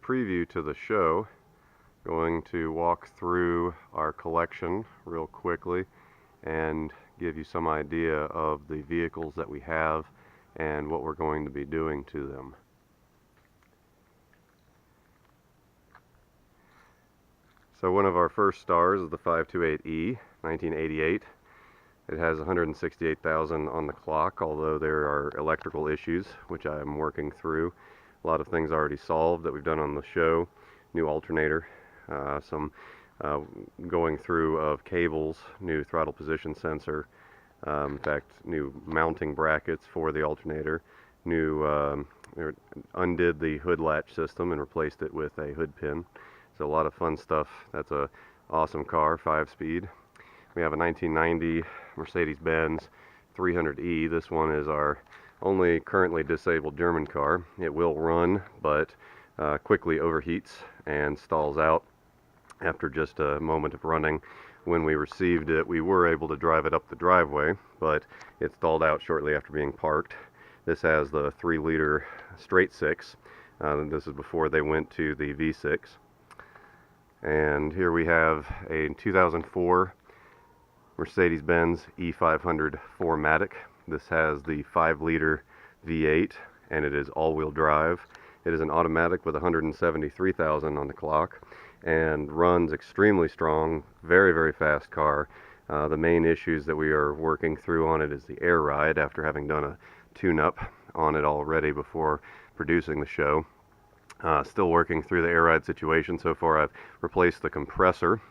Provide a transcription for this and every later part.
preview to the show. Going to walk through our collection real quickly and give you some idea of the vehicles that we have and what we're going to be doing to them. So one of our first stars is the 528E, 1988. It has 168,000 on the clock, although there are electrical issues, which I am working through. A lot of things already solved that we've done on the show. New alternator, some going through of cables, new throttle position sensor, in fact, new mounting brackets for the alternator, new undid the hood latch system and replaced it with a hood pin. So a lot of fun stuff. That's a awesome car, 5-speed. We have a 1990 Mercedes-Benz 300E. This one is our only currently disabled German car. It will run, but quickly overheats and stalls out after just a moment of running. When we received it, we were able to drive it up the driveway, but it stalled out shortly after being parked. This has the 3-liter straight six. This is before they went to the V6. And here we have a 2004 Mercedes-Benz E500 4Matic. This has the 5-liter V8 and it is all-wheel drive. It is an automatic with 173,000 on the clock and runs extremely strong, very fast car. The main issues that we are working through on it is the air ride after having done a tune-up on it already before producing the show. Still working through the air ride situation. So far I've replaced the compressor,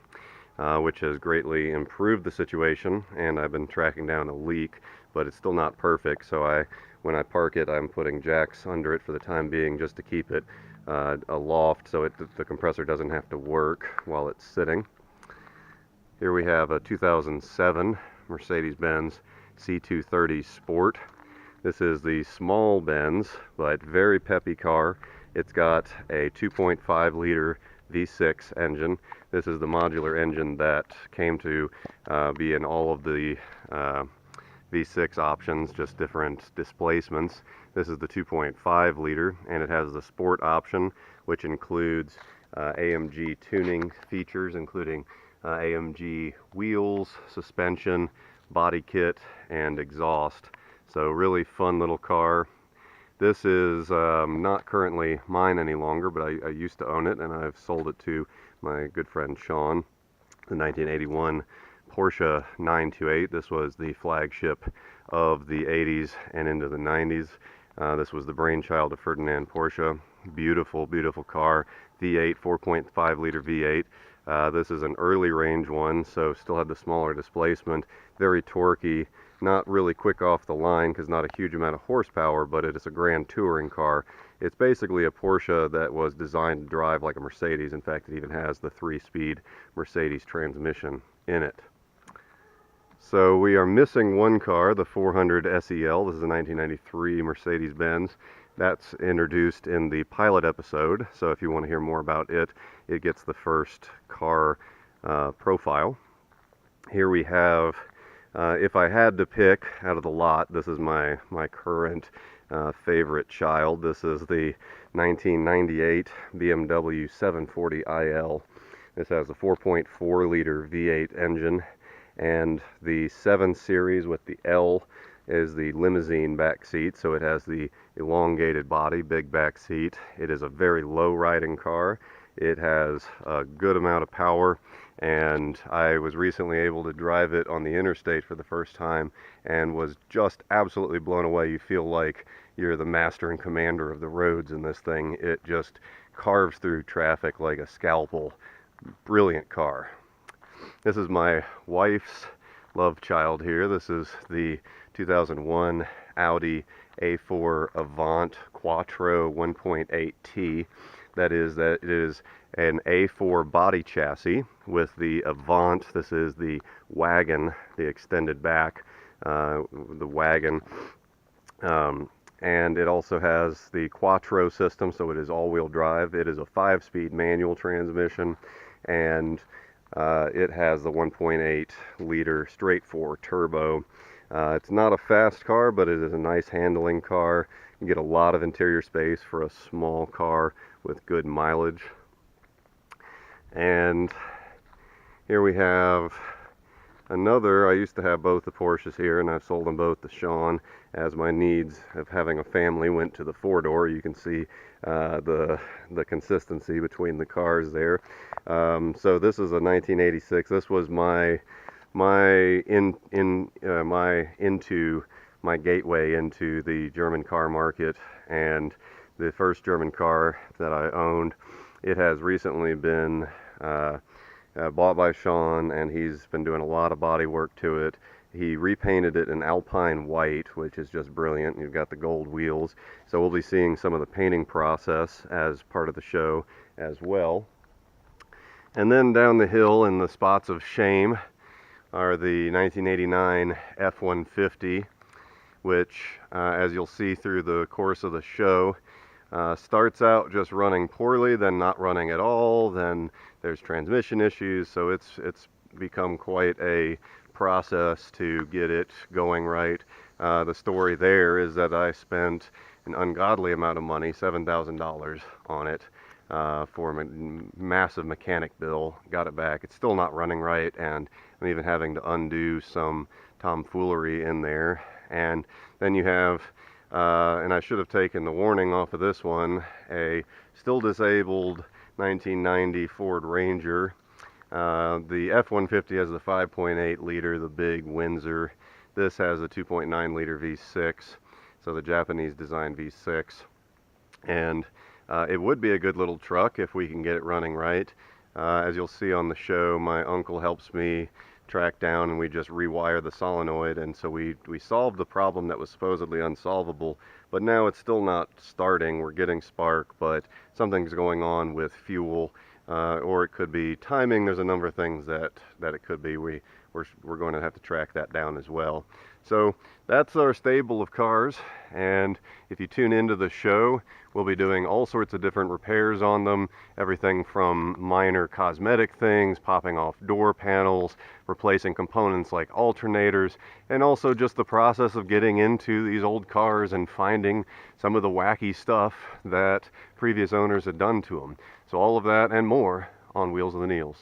which has greatly improved the situation, and I've been tracking down a leak, but it's still not perfect. So when I park it, I'm putting jacks under it for the time being just to keep it aloft so the compressor doesn't have to work while it's sitting. Here we have a 2007 Mercedes-Benz C230 Sport. This is the small Benz, but very peppy car. It's got a 2.5-liter V6 engine. This is the modular engine that came to be in all of the V6 options, just different displacements. This is the 2.5-liter, and it has the Sport option, which includes AMG tuning features, including AMG wheels, suspension, body kit, and exhaust. So really fun little car. This is not currently mine any longer, but I used to own it, and I've sold it to my good friend Sean. The 1981 Porsche 928. This was the flagship of the 80s and into the 90s. This was the brainchild of Ferdinand Porsche. Beautiful car. V8, 4.5-liter V8. This is an early range one, so still had the smaller displacement. Very torquey. Not really quick off the line because not a huge amount of horsepower, but it is a grand touring car. It's basically a Porsche that was designed to drive like a Mercedes. In fact, it even has the 3-speed Mercedes transmission in it. So we are missing one car, the 400 SEL. This is a 1993 Mercedes-Benz. That's introduced in the pilot episode, so if you want to hear more about it, it gets the first car profile. Here we have, if I had to pick out of the lot, this is my current favorite child. This is the 1998 BMW 740iL. This has a 4.4-liter V8 engine, and the 7 Series with the L is the limousine back seat, so it has the elongated body, big back seat. It is a very low riding car. It has a good amount of power, and I was recently able to drive it on the interstate for the first time and was just absolutely blown away. You feel like you're the master and commander of the roads in this thing. It just carves through traffic like a scalpel. Brilliant car. This is my wife's love child here. This is the 2001 Audi A4 Avant Quattro 1.8T. That it is an A4 body chassis with the Avant. This is the wagon, the extended back, the wagon. And it also has the Quattro system, so it is all-wheel drive. It is a 5-speed manual transmission, and it has the 1.8-liter straight-4 turbo. It's not a fast car, but it is a nice handling car. You get a lot of interior space for a small car with good mileage. And here we have another. I used to have both the Porsches here, and I've sold them both to Sean as my needs of having a family went to the four-door. You can see the consistency between the cars there. So this is a 1986. This was my gateway into the German car market, and the first German car that I owned. It has recently been bought by Sean, and he's been doing a lot of body work to it. He repainted it in Alpine white, which is just brilliant. You've got the gold wheels, so we'll be seeing some of the painting process as part of the show as well. And then down the hill in the spots of shame are the 1989 F-150, which, as you'll see through the course of the show, starts out just running poorly, then not running at all, then there's transmission issues, so it's become quite a process to get it going right. The story there is that I spent an ungodly amount of money, $7,000 on it, for a massive mechanic bill. Got it back. It's still not running right, and I'm even having to undo some tomfoolery in there. And then you have, and I should have taken the warning off of this one, a still disabled 1990 Ford Ranger. The F-150 has the 5.8 liter, the big Windsor. This has a 2.9 liter V6, so the Japanese design V6. And it would be a good little truck if we can get it running right. As you'll see on the show, my uncle helps me track down, and we just rewire the solenoid, and so we solved the problem that was supposedly unsolvable, but now it's still not starting. We're getting spark, but something's going on with fuel, or it could be timing. There's a number of things that it could be. We're going to have to track that down as well. So that's our stable of cars, and if you tune into the show, we'll be doing all sorts of different repairs on them, everything from minor cosmetic things, popping off door panels, replacing components like alternators, and also just the process of getting into these old cars and finding some of the wacky stuff that previous owners had done to them. So all of that and more on Wheels of the Neals.